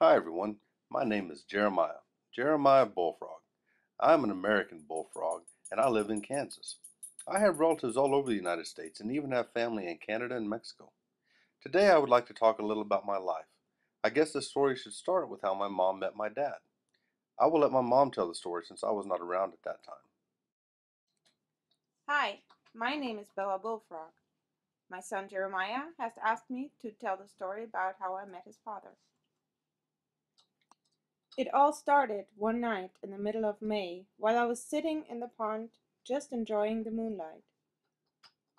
Hi everyone, my name is Jeremiah Bullfrog. I'm an American bullfrog and I live in Kansas. I have relatives all over the United States and even have family in Canada and Mexico. Today I would like to talk a little about my life. I guess this story should start with how my mom met my dad. I will let my mom tell the story since I was not around at that time. Hi, my name is Bella Bullfrog. My son Jeremiah has asked me to tell the story about how I met his father. It all started one night in the middle of May while I was sitting in the pond just enjoying the moonlight.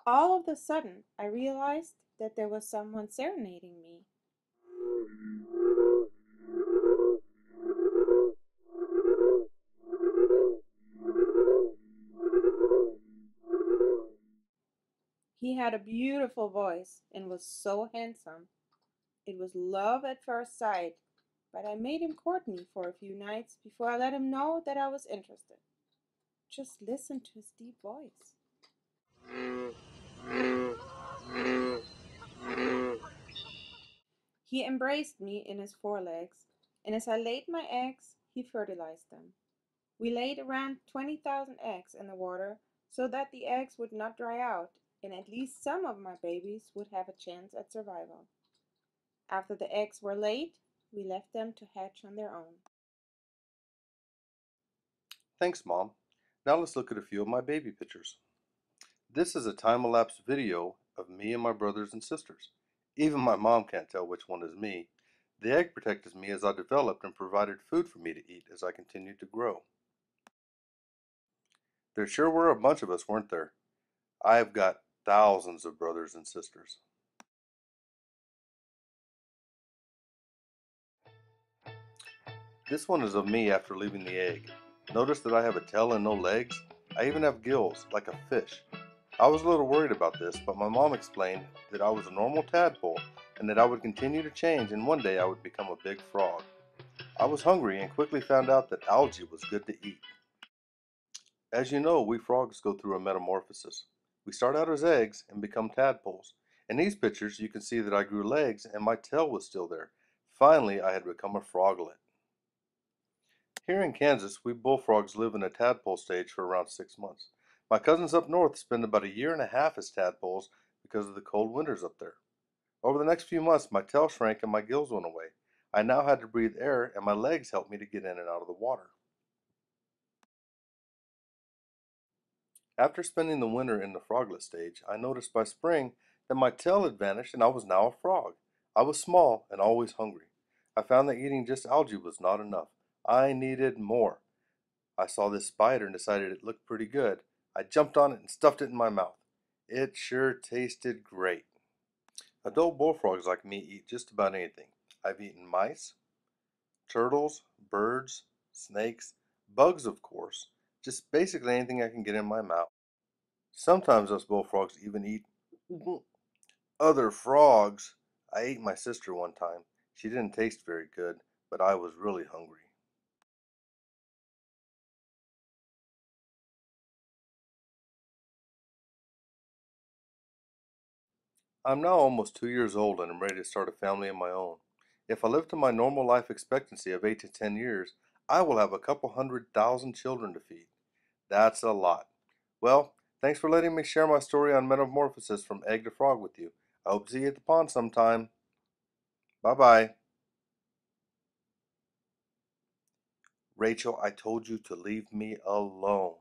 All of a sudden, I realized that there was someone serenading me. He had a beautiful voice and was so handsome. It was love at first sight, but I made him court me for a few nights before I let him know that I was interested. Just listen to his deep voice. He embraced me in his forelegs, and as I laid my eggs, he fertilized them. We laid around 20,000 eggs in the water so that the eggs would not dry out, and at least some of my babies would have a chance at survival. After the eggs were laid, we left them to hatch on their own. Thanks, Mom. Now let's look at a few of my baby pictures. This is a time-elapsed video of me and my brothers and sisters. Even my mom can't tell which one is me. The egg protected me as I developed and provided food for me to eat as I continued to grow. There sure were a bunch of us, weren't there? I've got thousands of brothers and sisters. This one is of me after leaving the egg. Notice that I have a tail and no legs? I even have gills, like a fish. I was a little worried about this, but my mom explained that I was a normal tadpole and that I would continue to change and one day I would become a big frog. I was hungry and quickly found out that algae was good to eat. As you know, we frogs go through a metamorphosis. We start out as eggs and become tadpoles. In these pictures, you can see that I grew legs and my tail was still there. Finally, I had become a froglet. Here in Kansas, we bullfrogs live in a tadpole stage for around 6 months. My cousins up north spend about a year and a half as tadpoles because of the cold winters up there. Over the next few months, my tail shrank and my gills went away. I now had to breathe air and my legs helped me to get in and out of the water. After spending the winter in the froglet stage, I noticed by spring that my tail had vanished and I was now a frog. I was small and always hungry. I found that eating just algae was not enough. I needed more. I saw this spider and decided it looked pretty good. I jumped on it and stuffed it in my mouth. It sure tasted great. Adult bullfrogs like me eat just about anything. I've eaten mice, turtles, birds, snakes, bugs of course, just basically anything I can get in my mouth. Sometimes us bullfrogs even eat other frogs. I ate my sister one time. She didn't taste very good, but I was really hungry. I'm now almost 2 years old and I'm ready to start a family of my own. If I live to my normal life expectancy of 8 to 10 years, I will have a couple 100,000 children to feed. That's a lot. Well, thanks for letting me share my story on metamorphosis from egg to frog with you. I hope to see you at the pond sometime. Bye bye. Rachel, I told you to leave me alone.